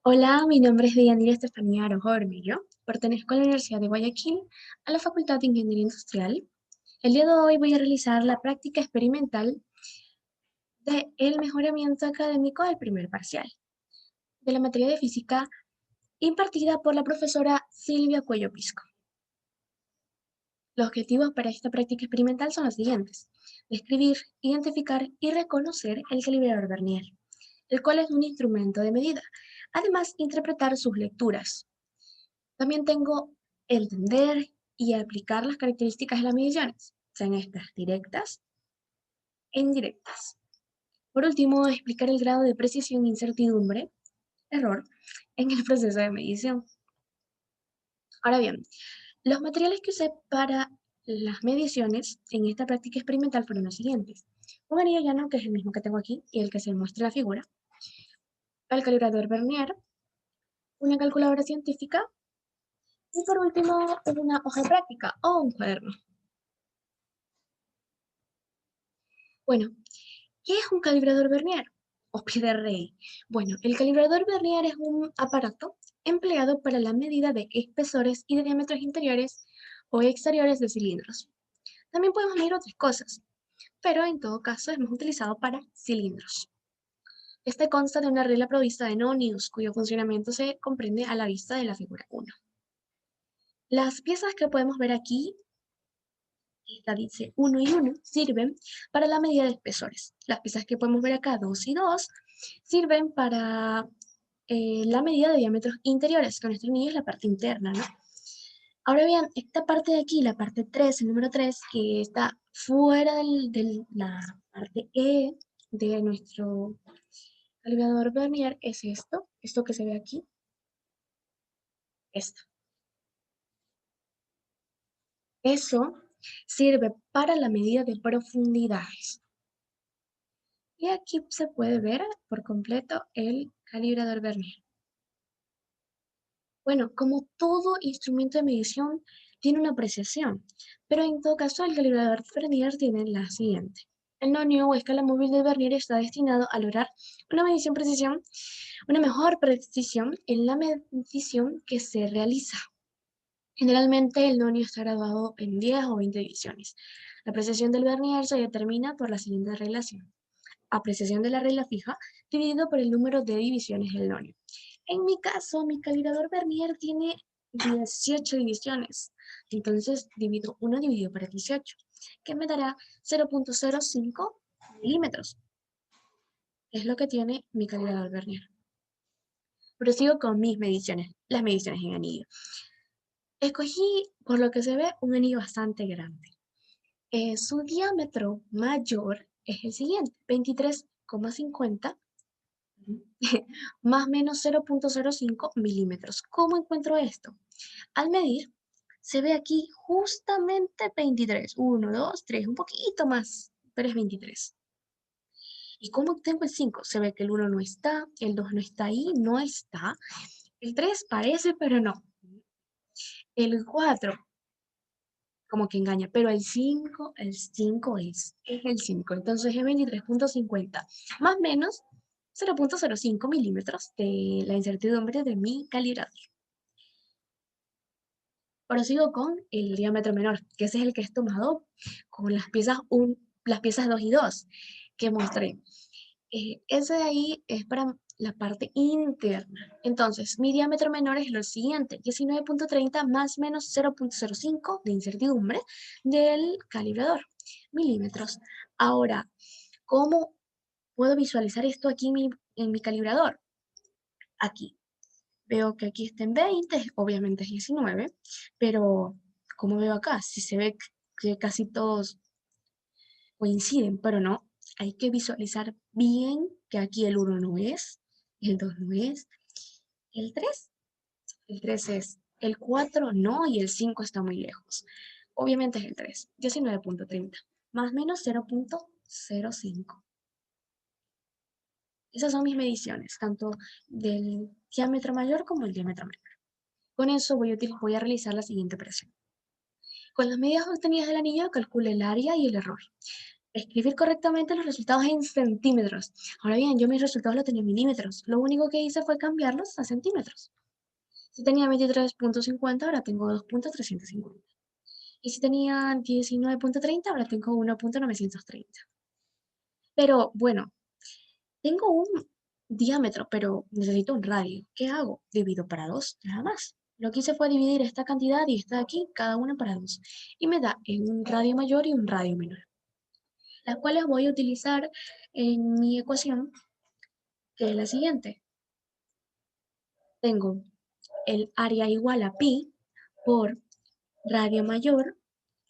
Hola, mi nombre es Deyanira Estefanía Arojo Bermillo. Pertenezco a la Universidad de Guayaquil, a la Facultad de Ingeniería Industrial. El día de hoy voy a realizar la práctica experimental del mejoramiento académico del primer parcial, de la materia de física impartida por la profesora Silvia Cuello Pisco. Los objetivos para esta práctica experimental son los siguientes: describir, identificar y reconocer el calibrador Vernier, el cual es un instrumento de medida. Además, interpretar sus lecturas. También tengo entender y aplicar las características de las mediciones, sean estas directas e indirectas. Por último, explicar el grado de precisión, incertidumbre, error en el proceso de medición. Ahora bien, los materiales que usé para las mediciones en esta práctica experimental fueron los siguientes: un anillo llano, que es el mismo que tengo aquí y el que se muestra en la figura, el calibrador Vernier, una calculadora científica y por último una hoja de práctica o un cuaderno. Bueno, ¿qué es un calibrador Vernier o pie de rey? Bueno, el calibrador Vernier es un aparato empleado para la medida de espesores y de diámetros interiores o exteriores de cilindros. También podemos medir otras cosas, pero en todo caso es más utilizado para cilindros. Este consta de una regla provista de nonios, cuyo funcionamiento se comprende a la vista de la figura 1. Las piezas que podemos ver aquí, esta dice 1 y 1, sirven para la medida de espesores. Las piezas que podemos ver acá, 2 y 2, sirven para la medida de diámetros interiores, que nuestro anillo es la parte interna, ¿no? Ahora bien, esta parte de aquí, la parte 3, el número 3, que está fuera de la parte E de nuestro calibrador Vernier, es esto que se ve aquí, esto. Eso sirve para la medida de profundidades. Y aquí se puede ver por completo el calibrador Vernier. Bueno, como todo instrumento de medición, tiene una apreciación, pero en todo caso el calibrador Vernier tiene la siguiente. El nonio o escala móvil de Vernier está destinado a lograr una mejor precisión en la medición que se realiza. Generalmente el nonio está graduado en 10 o 20 divisiones. La precisión del Vernier se determina por la siguiente relación: apreciación de la regla fija dividido por el número de divisiones del nonio. En mi caso, mi calibrador Vernier tiene 18 divisiones. Entonces, divido 1 dividido por 18, que me dará 0.05 milímetros. Es lo que tiene mi calibrador Vernier. Prosigo con mis mediciones, las mediciones en anillo. Escogí, por lo que se ve, un anillo bastante grande. Su diámetro mayor es el siguiente: 23,50 más menos 0.05 milímetros. ¿Cómo encuentro esto? Al medir, se ve aquí justamente 23. 1, 2, 3, un poquito más, pero es 23. ¿Y cómo obtengo el 5? Se ve que el 1 no está, el 2 no está ahí, no está. El 3 parece, pero no. El 4 como que engaña, pero el cinco es el 5. Entonces es 23,50 más menos 0.05 milímetros de la incertidumbre de mi calibrador. Prosigo con el diámetro menor, que ese es el que es tomado con las piezas 2 y 2 que mostré. Ese de ahí es para la parte interna. Entonces, mi diámetro menor es lo siguiente: 19,30 más menos 0.05 de incertidumbre del calibrador, milímetros. Ahora, ¿cómo puedo visualizar esto aquí en mi calibrador? Aquí. Veo que aquí está en 20, obviamente es 19, pero como veo acá, si se ve que casi todos coinciden, pero no, hay que visualizar bien que aquí el 1 no es, el 2 no es, el 3, el 3 es, el 4 no y el 5 está muy lejos. Obviamente es el 3, 19,30, más o menos 0.05. Esas son mis mediciones, tanto del diámetro mayor como el diámetro menor. Con eso voy a realizar la siguiente operación. Con las medidas obtenidas del anillo calcule el área y el error. escribir correctamente los resultados en centímetros. Ahora bien, yo mis resultados los tenía en milímetros. Lo único que hice fue cambiarlos a centímetros. Si tenía 23,50, ahora tengo 2,350. Y si tenía 19,30, ahora tengo 1,930. Pero bueno, tengo un diámetro, pero necesito un radio. ¿Qué hago? Divido para 2, nada más. Lo que hice fue dividir esta cantidad y esta de aquí, cada una para 2. Y me da un radio mayor y un radio menor, las cuales voy a utilizar en mi ecuación, que es la siguiente. Tengo el área igual a pi por radio mayor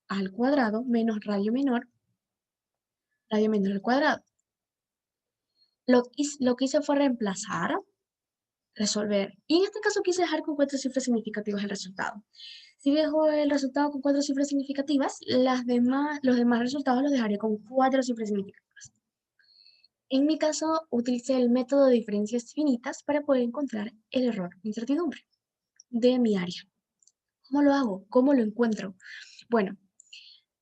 al cuadrado menos radio menor al cuadrado. Lo que hice fue reemplazar, resolver. Y en este caso quise dejar con 4 cifras significativas el resultado. Si dejo el resultado con 4 cifras significativas, los demás resultados los dejaré con 4 cifras significativas. En mi caso, utilicé el método de diferencias finitas para poder encontrar el error de incertidumbre de mi área. ¿Cómo lo hago? ¿Cómo lo encuentro? Bueno,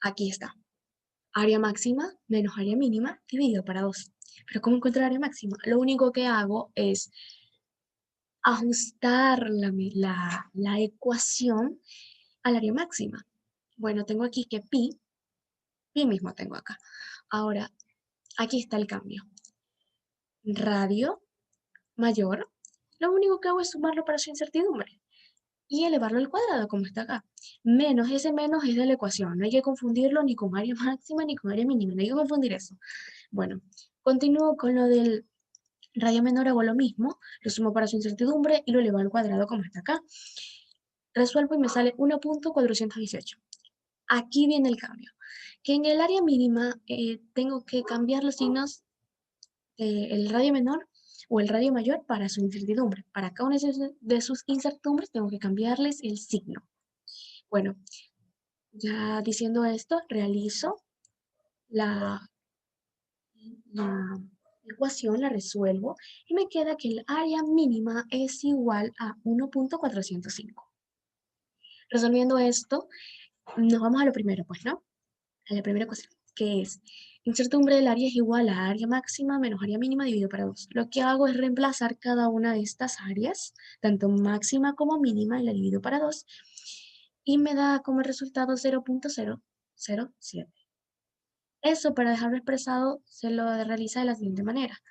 aquí está. Área máxima menos área mínima dividido para 2. Pero ¿cómo encontrar área máxima? Lo único que hago es ajustar la ecuación al área máxima. Bueno, tengo aquí que pi mismo tengo acá. Ahora, aquí está el cambio. Radio mayor, lo único que hago es sumarlo para su incertidumbre y elevarlo al cuadrado, como está acá. Menos, ese menos es de la ecuación, no hay que confundirlo ni con área máxima ni con área mínima, no hay que confundir eso. Bueno, continúo con lo del radio menor, hago lo mismo, lo sumo para su incertidumbre y lo elevo al cuadrado, como está acá. Resuelvo y me sale 1,418. Aquí viene el cambio, que en el área mínima tengo que cambiar los signos del radio menor o el radio mayor para su incertidumbre. Para cada una de sus incertidumbres tengo que cambiarles el signo. Bueno, ya diciendo esto, realizo la, la ecuación, la resuelvo y me queda que el área mínima es igual a 1,405. Resolviendo esto, nos vamos a lo primero, pues, ¿no? A la primera ecuación, que es incertidumbre del área es igual a área máxima menos área mínima dividido para 2. Lo que hago es reemplazar cada una de estas áreas, tanto máxima como mínima, y la divido para 2, y me da como resultado 0,007. Eso, para dejarlo expresado, se lo realiza de la siguiente manera.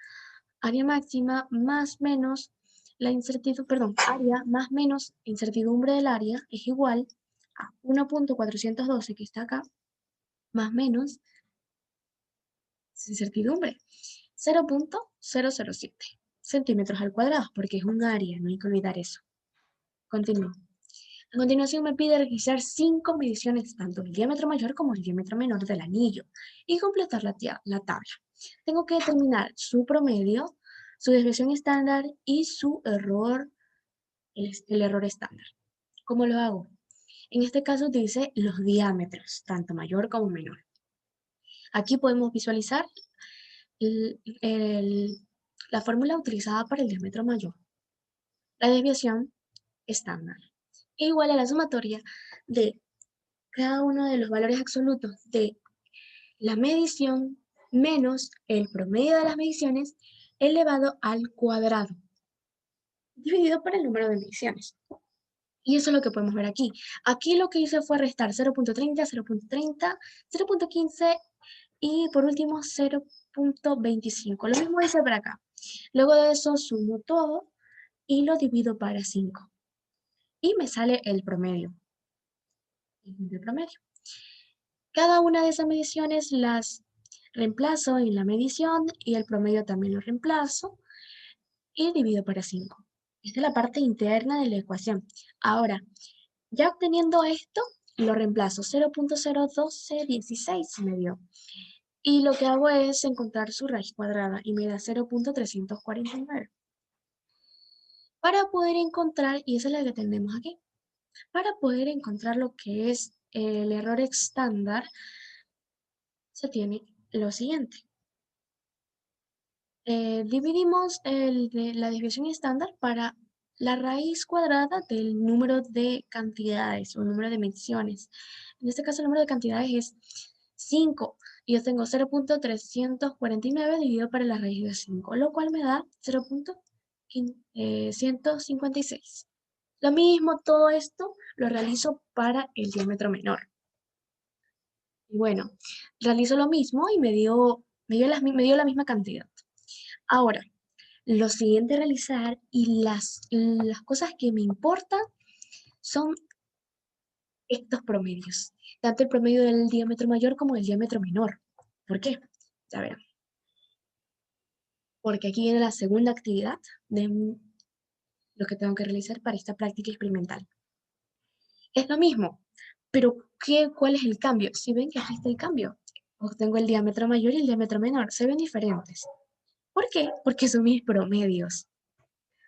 Área máxima más menos la incertidumbre, perdón, área más menos incertidumbre del área es igual a 1,412, que está acá, más menos incertidumbre, 0,007 centímetros al cuadrado, porque es un área, no hay que olvidar eso. Continúo. A continuación me pide registrar 5 mediciones, tanto el diámetro mayor como el diámetro menor del anillo, y completar la tabla. Tengo que determinar su promedio, su desviación estándar y su error, el error estándar. ¿Cómo lo hago? En este caso utilicé los diámetros, tanto mayor como menor. Aquí podemos visualizar el- el- la fórmula utilizada para el diámetro mayor. La desviación estándar es igual a la sumatoria de cada uno de los valores absolutos de la medición menos el promedio de las mediciones elevado al cuadrado, dividido por el número de mediciones. Y eso es lo que podemos ver aquí. Aquí lo que hice fue restar 0,30, 0,30, 0,15 y por último 0,25. Lo mismo hice para acá. Luego de eso sumo todo y lo divido para 5. Y me sale el promedio. El promedio. Cada una de esas mediciones las reemplazo en la medición y el promedio también lo reemplazo y divido para 5. Esta es la parte interna de la ecuación. Ahora, ya obteniendo esto, lo reemplazo. 0,01216 me dio. Y lo que hago es encontrar su raíz cuadrada y me da 0,349. Para poder encontrar, y esa es la que tenemos aquí, para poder encontrar lo que es el error estándar, se tiene lo siguiente. Dividimos la desviación estándar para la raíz cuadrada del número de cantidades o número de mediciones. En este caso el número de cantidades es 5 Y yo tengo 0.349 dividido para la raíz de 5, lo cual me da 0.156. Lo mismo, todo esto lo realizo para el diámetro menor. Y bueno, realizo lo mismo y me dio la misma cantidad. Ahora, lo siguiente a realizar y las cosas que me importan son estos promedios, tanto el promedio del diámetro mayor como el diámetro menor. ¿Por qué? Ya verán. Porque aquí viene la segunda actividad de lo que tengo que realizar para esta práctica experimental. Es lo mismo, pero ¿cuál es el cambio? Si ven que aquí está el cambio. Obtengo el diámetro mayor y el diámetro menor. Se ven diferentes. ¿Por qué? Porque son mis promedios.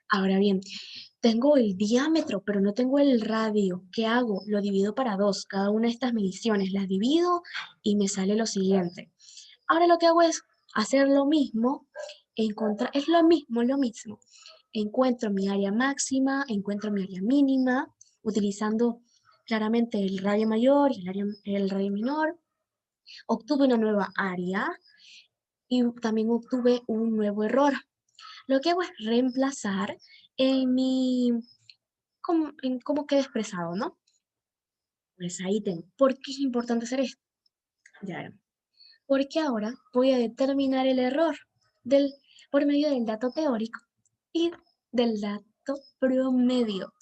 Ahora bien, tengo el diámetro, pero no tengo el radio. ¿Qué hago? Lo divido para dos. Cada una de estas mediciones las divido y me sale lo siguiente. Ahora lo que hago es hacer lo mismo, es lo mismo. Encuentro mi área máxima, encuentro mi área mínima, utilizando claramente el radio mayor y el radio menor. Obtuve una nueva área y también obtuve un nuevo error. Lo que hago es reemplazar en en cómo queda expresado, ¿no? Pues ahí tengo. ¿Por qué es importante hacer esto? Ya verán. Porque ahora voy a determinar el error del, por medio del dato teórico y del dato promedio.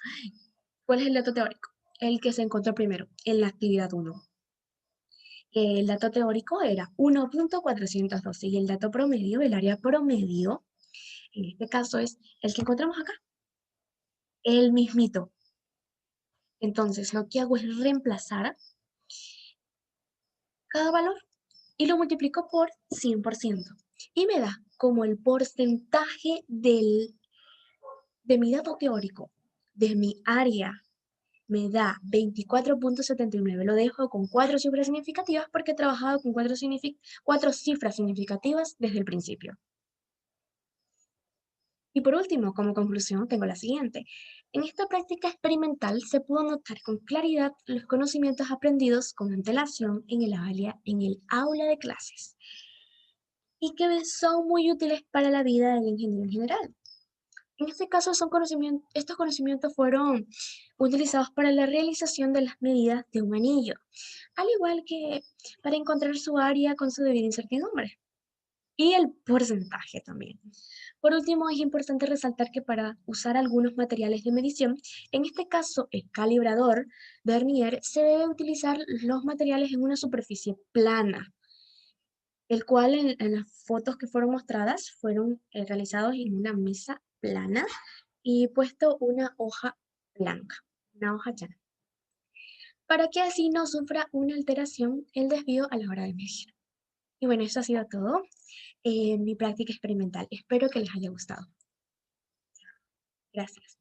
¿Cuál es el dato teórico? El que se encontró primero en la actividad 1. El dato teórico era 1.412 y el dato promedio, el área promedio, en este caso es el que encontramos acá, el mismito. Entonces lo que hago es reemplazar cada valor y lo multiplico por 100%. Y me da como el porcentaje de mi dato teórico, de mi área, me da 24.79. Lo dejo con 4 cifras significativas porque he trabajado con 4 cifras significativas desde el principio. Y por último, como conclusión, tengo la siguiente. En esta práctica experimental se pudo notar con claridad los conocimientos aprendidos con antelación en el aula de clases y que son muy útiles para la vida del ingeniero en general. En este caso, estos conocimientos fueron utilizados para la realización de las medidas de un anillo, al igual que para encontrar su área con su debida incertidumbre y el porcentaje también. Por último, es importante resaltar que para usar algunos materiales de medición, en este caso el calibrador vernier, se debe utilizar los materiales en una superficie plana, el cual en las fotos que fueron mostradas fueron realizados en una mesa plana y puesto una hoja blanca, una hoja llana, para que así no sufra una alteración el desvío a la hora de medir. Y bueno, eso ha sido todo en mi práctica experimental. Espero que les haya gustado. Gracias.